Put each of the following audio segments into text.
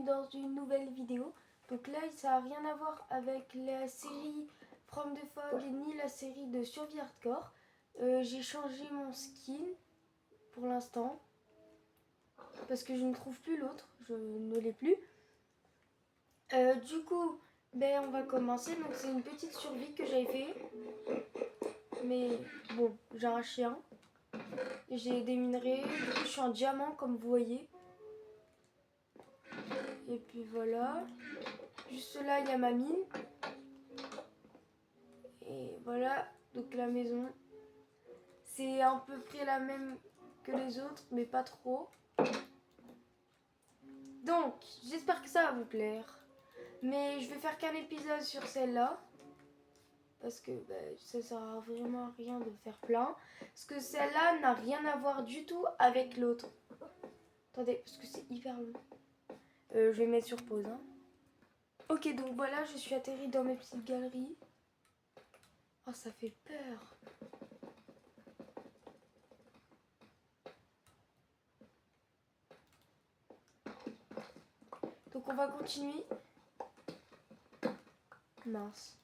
dans une nouvelle vidéo. Donc là, ça n'a rien à voir avec la série From the Fog ni la série de Survie Hardcore. J'ai changé mon skin pour l'instant parce que je ne trouve plus l'autre, je ne l'ai plus. Du coup, ben, on va commencer. Donc c'est une petite survie que j'avais fait. Mais bon, j'ai un chien. J'ai des minerais. Du coup, je suis en diamant comme vous voyez. Et puis voilà. Juste là, il y a ma mine. Et voilà, donc la maison. C'est à peu près la même que les autres, mais pas trop. Donc, j'espère que ça va vous plaire. Mais je vais faire qu'un épisode sur celle-là. Parce que ça sert vraiment à rien de faire plein. Parce que celle-là n'a rien à voir du tout avec l'autre. Attendez, parce que c'est hyper long. Je vais mettre sur pause. Hein. Ok, donc voilà, je suis atterrie dans mes petites galeries. Oh, ça fait peur. Donc on va continuer. Mince.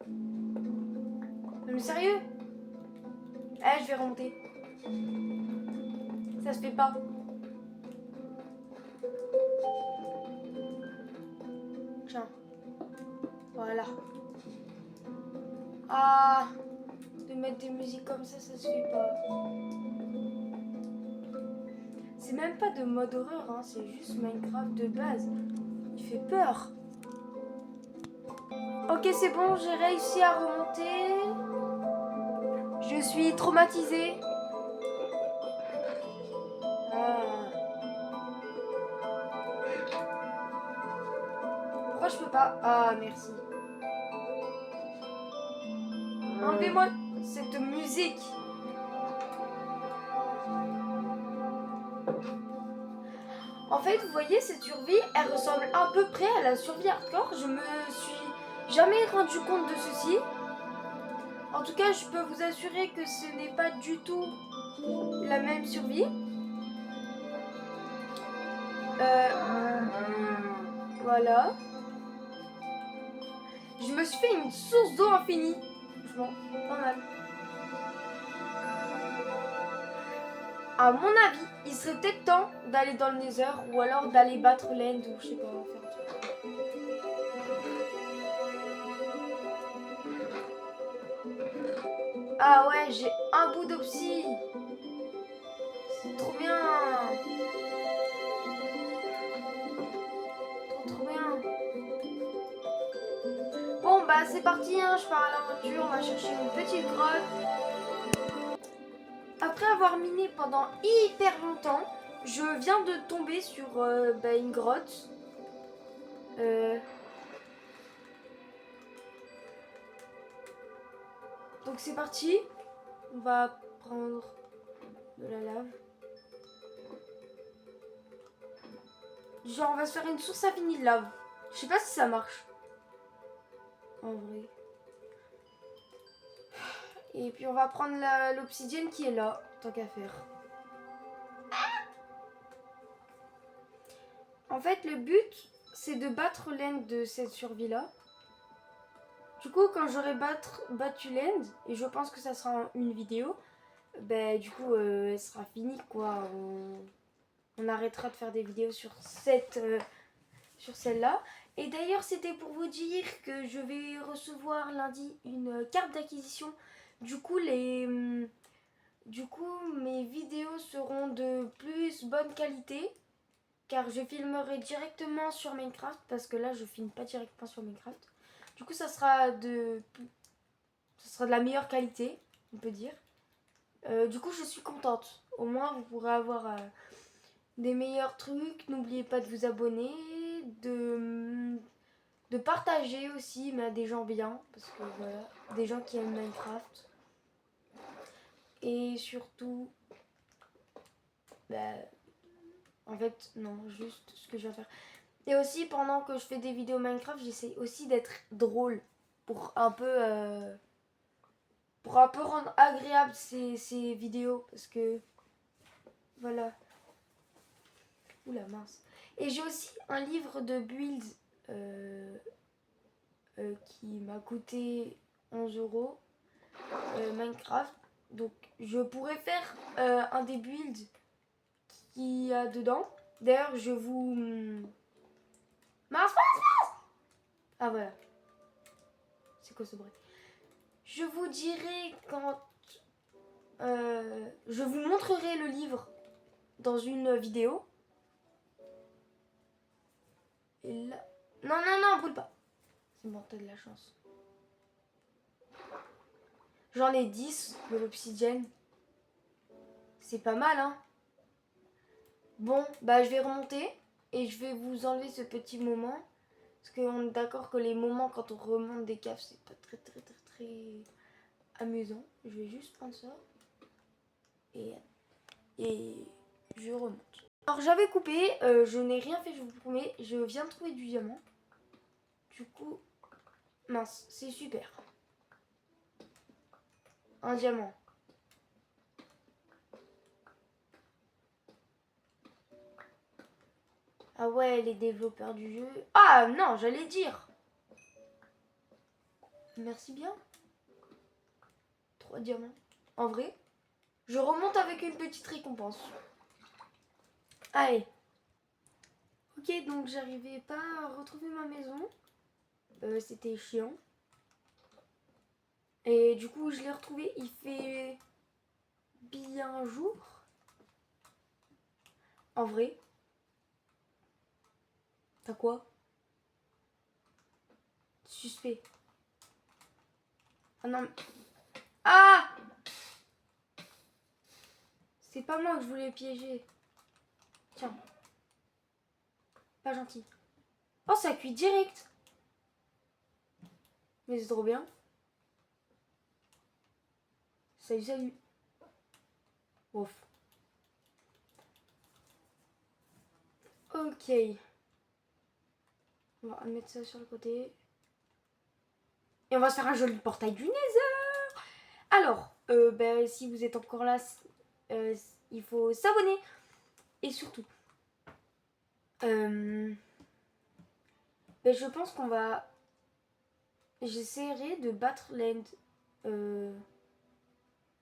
Non mais sérieux? Eh, je vais remonter. Ça se fait pas. Tiens. Voilà. Ah, de mettre des musiques comme ça se fait pas. C'est même pas de mode horreur, hein, c'est juste Minecraft de base. Il fait peur. Ok, c'est bon, j'ai réussi à remonter. Je suis traumatisée. Ah. Pourquoi je peux pas? Ah, merci. Enlevez-moi cette musique. En fait, vous voyez, cette survie, elle ressemble à peu près à la survie hardcore. Je me suis jamais rendu compte de ceci. En tout cas, je peux vous assurer que ce n'est pas du tout la même survie. Voilà. Je me suis fait une source d'eau infinie. Franchement, pas mal. À mon avis, il serait peut-être temps d'aller dans le Nether ou alors d'aller battre l'End ou je sais pas, faire un truc. Ah ouais, j'ai un bout d'opsie. C'est trop bien. Trop bien. Bon bah c'est parti, hein, je pars à l'aventure, on va chercher une petite grotte. Après avoir miné pendant hyper longtemps, je viens de tomber sur une grotte. Donc c'est parti. On va prendre de la lave. Genre on va se faire une source infinie de lave. Je sais pas si ça marche. En vrai. Et puis on va prendre l'obsidienne qui est là, tant qu'à faire. En fait le but c'est de battre l'end de cette survie là. Du coup quand j'aurai battu l'end, et je pense que ça sera une vidéo, du coup elle sera finie quoi. On arrêtera de faire des vidéos sur celle-là. Et d'ailleurs c'était pour vous dire que je vais recevoir lundi une carte d'acquisition. Du coup mes vidéos seront de plus bonne qualité. Car je filmerai directement sur Minecraft. Parce que là je filme pas directement sur Minecraft. Du coup ça sera de la meilleure qualité, on peut dire. Du coup je suis contente. Au moins vous pourrez avoir des meilleurs trucs. N'oubliez pas de vous abonner, de partager aussi, mais à des gens bien, parce que voilà, des gens qui aiment Minecraft. Et surtout, en fait, non, juste ce que je vais faire. Et aussi, pendant que je fais des vidéos Minecraft, j'essaie aussi d'être drôle pour un peu pour un peu rendre agréable ces vidéos. Parce que, voilà. Oula, mince. Et j'ai aussi un livre de builds qui m'a coûté 11 euros. Minecraft. Donc, je pourrais faire un des builds qu'il y a dedans. D'ailleurs, je vous... Mince. Ah, voilà. C'est quoi ce bruit? Je vous dirai quand... je vous montrerai le livre dans une vidéo. Et là... Non, non, non, brûle pas. C'est bon, t'as de la chance. J'en ai 10 de l'obsidienne. C'est pas mal, hein. Bon, bah je vais remonter et je vais vous enlever ce petit moment. Parce qu'on est d'accord que les moments quand on remonte des caves, c'est pas très amusant. Je vais juste prendre ça. Et je remonte. Alors j'avais coupé, je n'ai rien fait, je vous promets. Je viens de trouver du diamant. Du coup, mince, c'est super. Un diamant. Ah ouais, les développeurs du jeu. Ah non, j'allais dire. Merci bien. 3 diamants. En vrai, je remonte avec une petite récompense. Allez. Ok, donc j'arrivais pas à retrouver ma maison. C'était chiant. Et du coup, je l'ai retrouvé. Il fait bien jour. En vrai. T'as quoi? Suspect. Ah non. Ah! C'est pas moi que je voulais piéger. Tiens. Pas gentil. Oh, ça cuit direct. Mais c'est trop bien. Salut, salut. Ouf. Ok. On va mettre ça sur le côté. Et on va se faire un joli portail du Nether. Alors, si vous êtes encore là, il faut s'abonner. Et surtout, je pense qu'on va... J'essaierai de battre l'end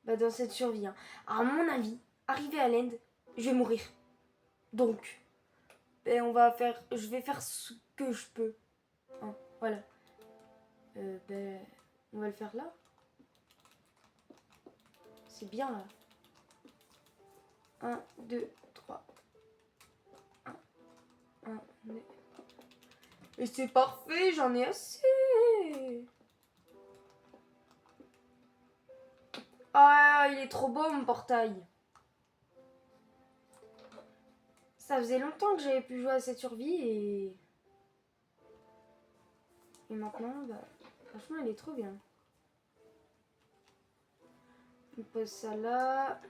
dans cette survie. Hein. À mon avis, arrivé à l'end, je vais mourir. Donc, on va faire... Je vais faire ce que je peux. Hein, voilà. On va le faire là. C'est bien là. 1, 2, 3. 1, 2. Et c'est parfait, j'en ai assez. Ah, il est trop beau mon portail. Ça faisait longtemps que j'avais pu jouer à cette survie et maintenant, franchement, elle est trop bien. On pose ça là.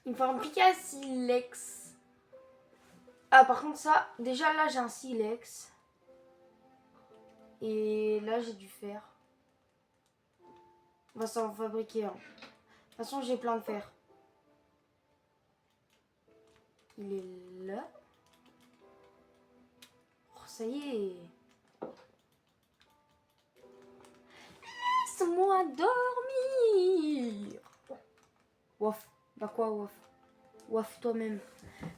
Il me faut un briquet à silex. Ah, par contre, ça, déjà là, j'ai un silex. Et là, j'ai du fer. On va s'en fabriquer un. De toute façon, j'ai plein de fer. Il est là. Oh, ça y est. Laisse-moi dormir. Waf. Bah quoi, waf. Waf toi-même.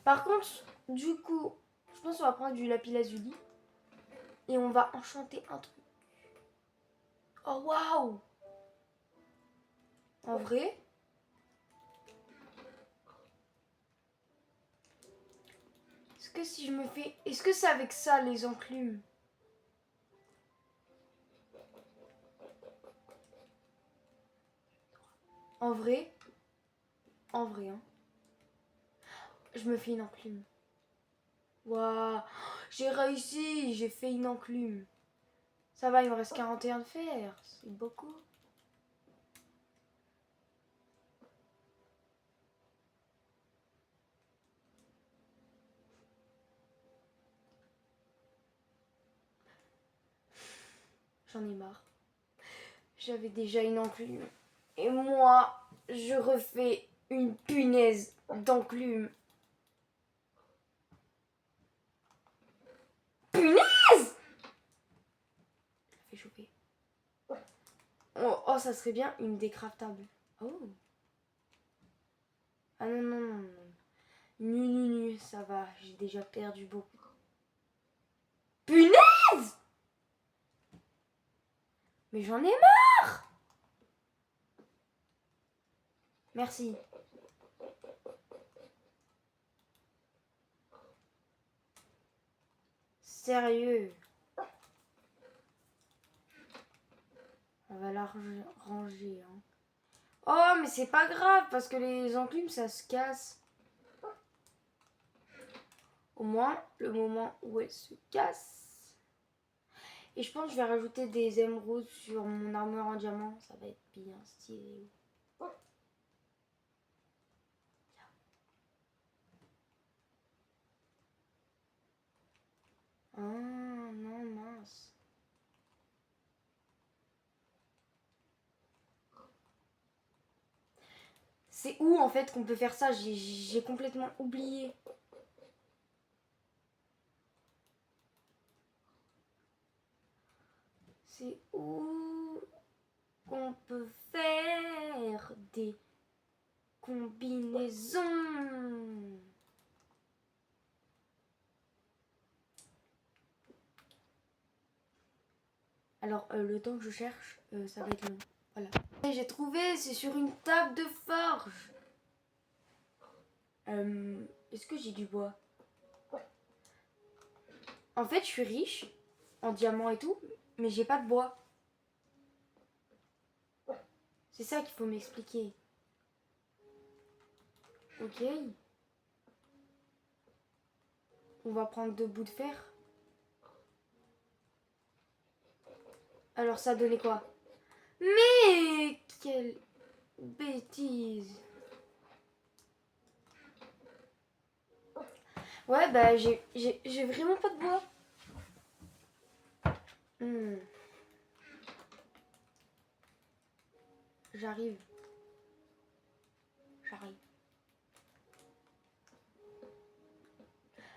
Par contre, du coup, je pense qu'on va prendre du lapis lazuli. Et on va enchanter un truc. Oh, waouh! En vrai? Est-ce que si je me fais... Est-ce que c'est avec ça, les enclumes? En vrai? En vrai, hein. Je me fais une enclume. Waouh! J'ai réussi! J'ai fait une enclume. Ça va, il me reste 41 de fer. C'est beaucoup. J'en ai marre. J'avais déjà une enclume. Et moi, je refais une punaise d'enclume. Punaise! Je la fais choper. Oh, ça serait bien une décraftable. Oh. Ah non, non, non, non. Nu, ça va. J'ai déjà perdu beaucoup. Punaise! Mais j'en ai marre! Merci. Sérieux. On va la ranger. Hein. Oh, mais c'est pas grave parce que les enclumes, ça se casse. Au moins, le moment où elle se casse. Et je pense que je vais rajouter des émeraudes sur mon armure en diamant. Ça va être bien stylé. Ah, non, mince. C'est où en fait qu'on peut faire ça? J'ai complètement oublié. C'est où qu'on peut faire des combinaisons? Alors, le temps que je cherche, ça va être long. Voilà. J'ai trouvé, c'est sur une table de forge. Est-ce que j'ai du bois? En fait, je suis riche en diamants et tout, mais j'ai pas de bois. C'est ça qu'il faut m'expliquer. Ok. On va prendre 2 bouts de fer. Alors ça donnait quoi? Mais quelle bêtise! Ouais, bah j'ai vraiment pas de bois. J'arrive.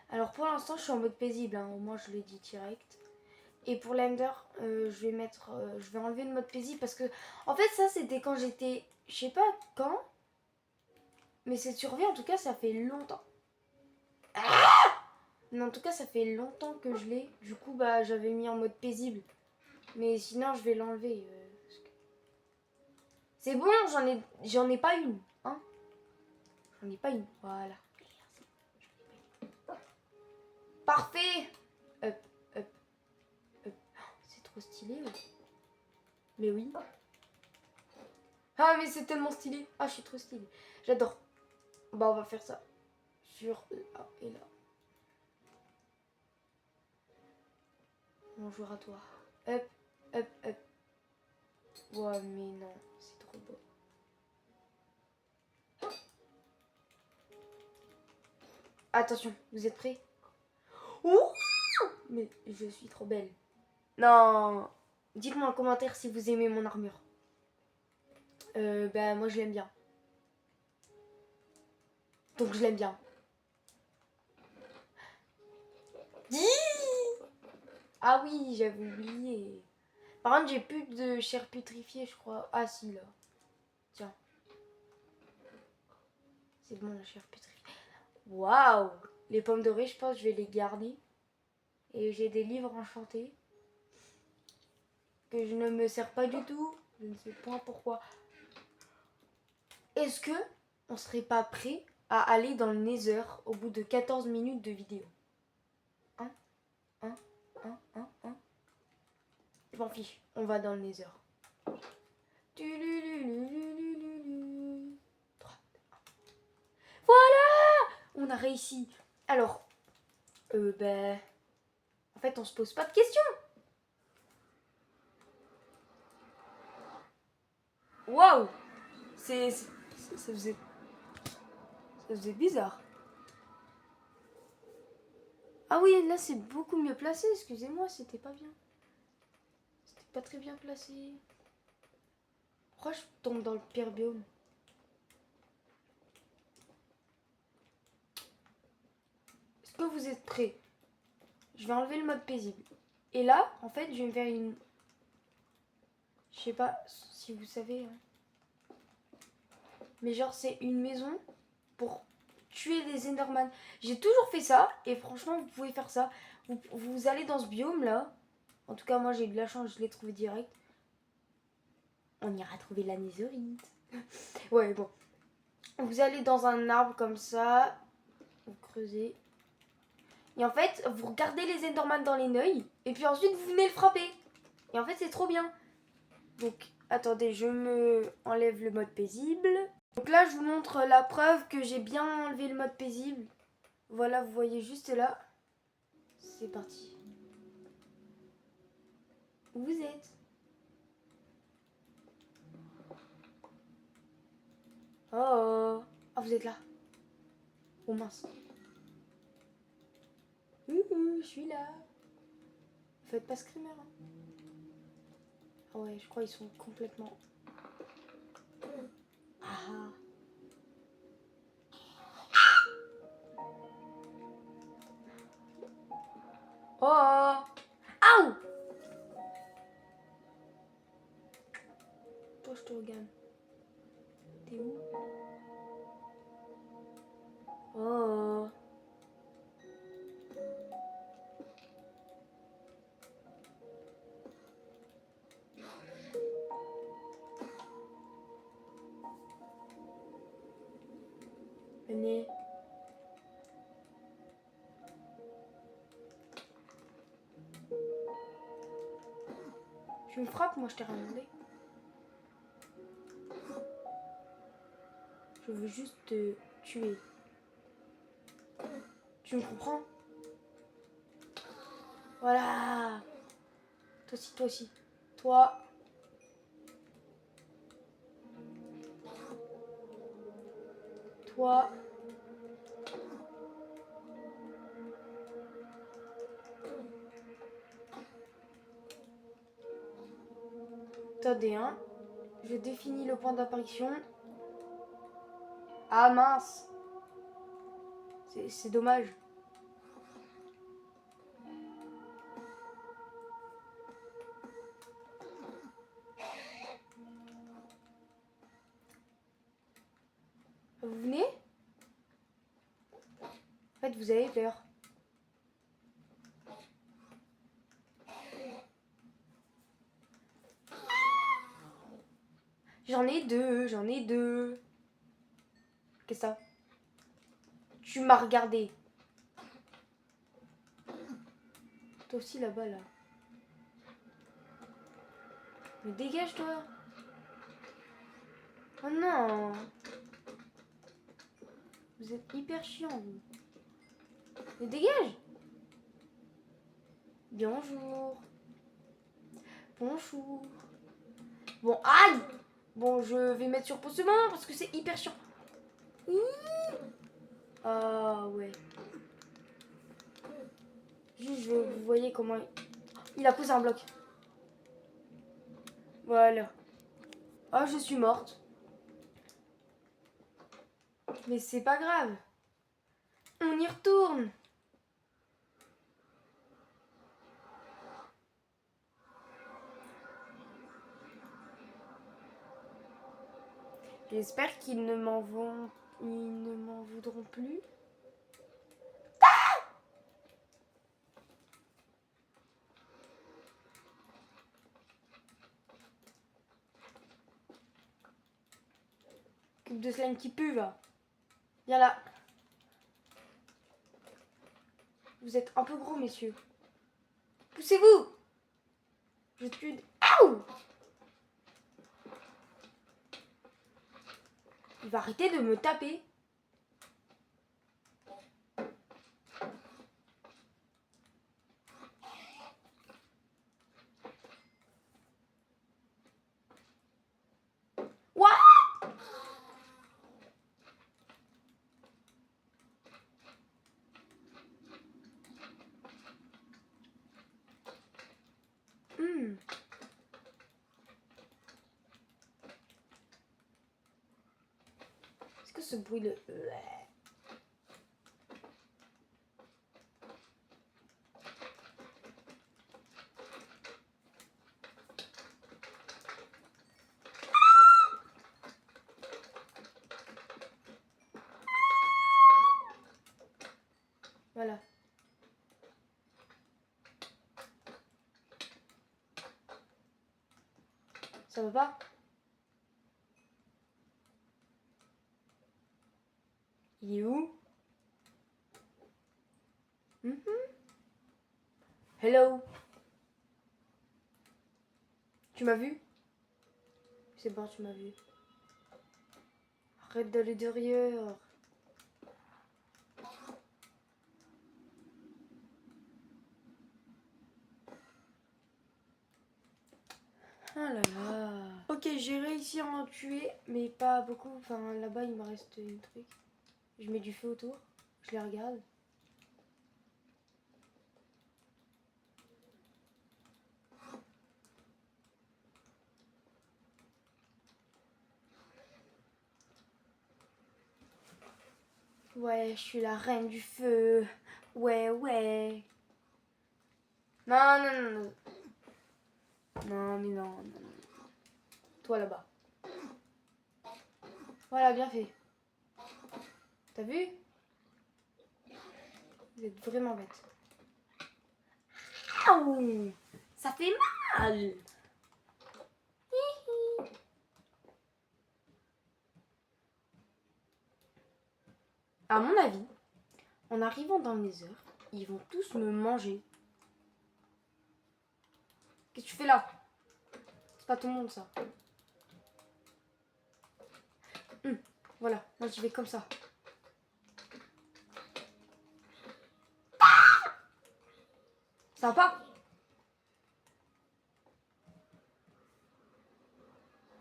Alors pour l'instant, je suis en mode paisible. Hein. Au moins, je le dis direct. Et pour l'Ender, je vais enlever le mode paisible parce que, en fait, ça c'était quand j'étais, je sais pas quand, mais cette survie, en tout cas, ça fait longtemps. Mais en tout cas, ça fait longtemps que je l'ai. Du coup, bah, j'avais mis en mode paisible. Mais sinon, je vais l'enlever. C'est bon, j'en ai pas une, hein. J'en ai pas une. Voilà. Parfait. Hop, hop, hop. C'est trop stylé. Mais oui. Ah, mais c'est tellement stylé. Ah, je suis trop stylée. J'adore. Bah, on va faire ça. Sur là et là. Bonjour à toi. Hop, hop, hop. Ouais, mais non, c'est trop beau. Attention, vous êtes prêts? Ouh, mais je suis trop belle. Non. Dites-moi en commentaire si vous aimez mon armure. Bah, moi je l'aime bien. Donc je l'aime bien. Ah oui, j'avais oublié. Par contre, j'ai plus de chair putrifiée, je crois. Ah si, là. Tiens. C'est bon, la chair putrifiée. Waouh! Les pommes dorées, je pense que je vais les garder. Et j'ai des livres enchantés. Que je ne me sers pas du tout. Je ne sais pas pourquoi. Est-ce que on serait pas prêt à aller dans le Nether au bout de 14 minutes de vidéo? Hein? Je m'en fiche, on va dans le Nether. Voilà! On a réussi. Alors, ben... En fait, on se pose pas de questions. Waouh! Ça faisait bizarre. Ah oui, là c'est beaucoup mieux placé, excusez-moi, c'était pas bien. C'était pas très bien placé. Pourquoi je tombe dans le pire biome? Est-ce que vous êtes prêts? Je vais enlever le mode paisible. Et là, en fait, je vais me faire une... Je sais pas si vous savez. Hein. Mais genre, c'est une maison pour tuer des Enderman. J'ai toujours fait ça. Et franchement, vous pouvez faire ça. Vous allez dans ce biome là. En tout cas, moi, j'ai eu de la chance. Je l'ai trouvé direct. On ira trouver la netherite. Ouais, bon. Vous allez dans un arbre comme ça. Vous creusez. Et en fait, vous regardez les Enderman dans les neuils. Et puis ensuite, vous venez le frapper. Et en fait, c'est trop bien. Donc, attendez, je me enlève le mode paisible. Donc là, je vous montre la preuve que j'ai bien enlevé le mode paisible. Voilà, vous voyez juste là. C'est parti. Où vous êtes? Oh, ah, vous êtes là. Oh mince. Je suis là. Faites pas screamer. Hein. Ah ouais, je crois qu'ils sont complètement... Ah. Oh. Aouh. Toi, je te regarde. T'es où? Oh. Venez. Tu me frappes, moi je t'ai rien demandé. Je veux juste te tuer. Tu me comprends? Voilà. Toi aussi, toi aussi. Toi. Toi. Attendez, hein. Je définis le point d'apparition. Ah mince. C'est dommage. Vous venez? En fait, vous avez peur. J'en ai deux, j'en ai deux. Qu'est-ce que ça? Tu m'as regardé. Toi aussi là-bas, là. Mais dégage-toi. Oh non. Vous êtes hyper chiant, vous. Mais dégage. Bonjour. Bonjour. Bon, aïe. Bon, je vais mettre sur pause ce moment parce que c'est hyper chiant. Ah ouais. Juste, vous voyez comment... Il a posé un bloc. Voilà. Ah, je suis morte. Mais c'est pas grave. On y retourne. J'espère qu'ils ne m'en voudront plus. Cube de slime qui pue là. Viens là. Vous êtes un peu gros, messieurs. Poussez-vous. Je tue. Aouh. Il va arrêter de me taper. Ouah. que ce bruit de... Voilà. Ça va pas? Il est où? Hello? Tu m'as vu? C'est bon, tu m'as vu. Arrête d'aller derrière. Ah là là. Ok, j'ai réussi à en tuer, mais pas beaucoup. Enfin, là-bas, il me reste un truc. Je mets du feu autour. Je les regarde. Ouais, je suis la reine du feu. Ouais, ouais. Non, non, non, non. Non, mais non, non, non. Toi là-bas. Voilà, bien fait. T'as vu? Vous êtes vraiment bête. Aouh! Ça fait mal! À mon avis, en arrivant dans les heures, ils vont tous me manger. Qu'est-ce que tu fais là? C'est pas tout le monde ça. Voilà, moi j'y vais comme ça. Ça va pas?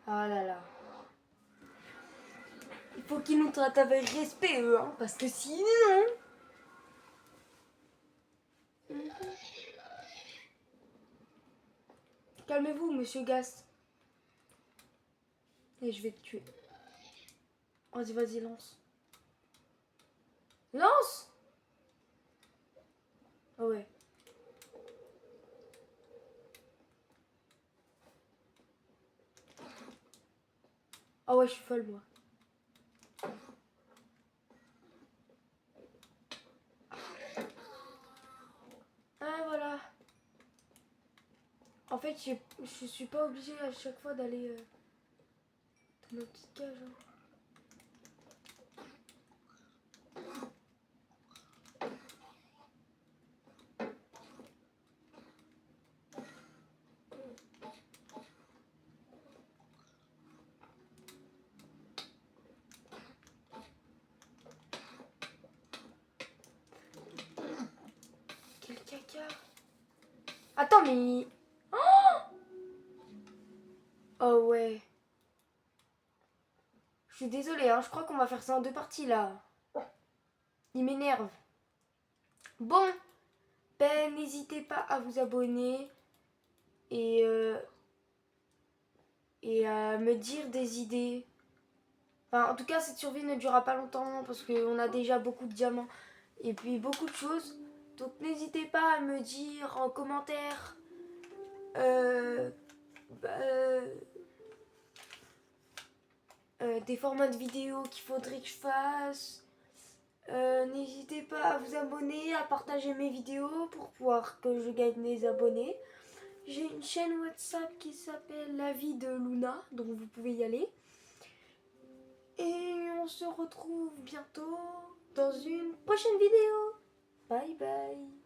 Ah là là. Il faut qu'ils nous traitent avec respect eux, hein, parce que sinon... Calmez-vous, monsieur Gast. Et je vais te tuer. Vas-y, vas-y, lance. Lance! Ah ouais. Ah ouais, je suis folle, moi. Ah voilà. En fait, je suis pas obligée à chaque fois d'aller dans ma petite cage. Hein. Quel caca. Attends, mais... Oh ouais. Je suis désolée, hein, je crois qu'on va faire ça en deux parties, là. Il m'énerve. Bon, ben n'hésitez pas à vous abonner et à me dire des idées. Enfin, en tout cas, cette survie ne durera pas longtemps parce qu'on a déjà beaucoup de diamants et puis beaucoup de choses. Donc n'hésitez pas à me dire en commentaire euh, bah, des formats de vidéos qu'il faudrait que je fasse. N'hésitez pas à vous abonner, à partager mes vidéos pour pouvoir que je gagne des abonnés. J'ai une chaîne WhatsApp qui s'appelle La vie de Luna, donc vous pouvez y aller. Et on se retrouve bientôt dans une prochaine vidéo. Bye bye.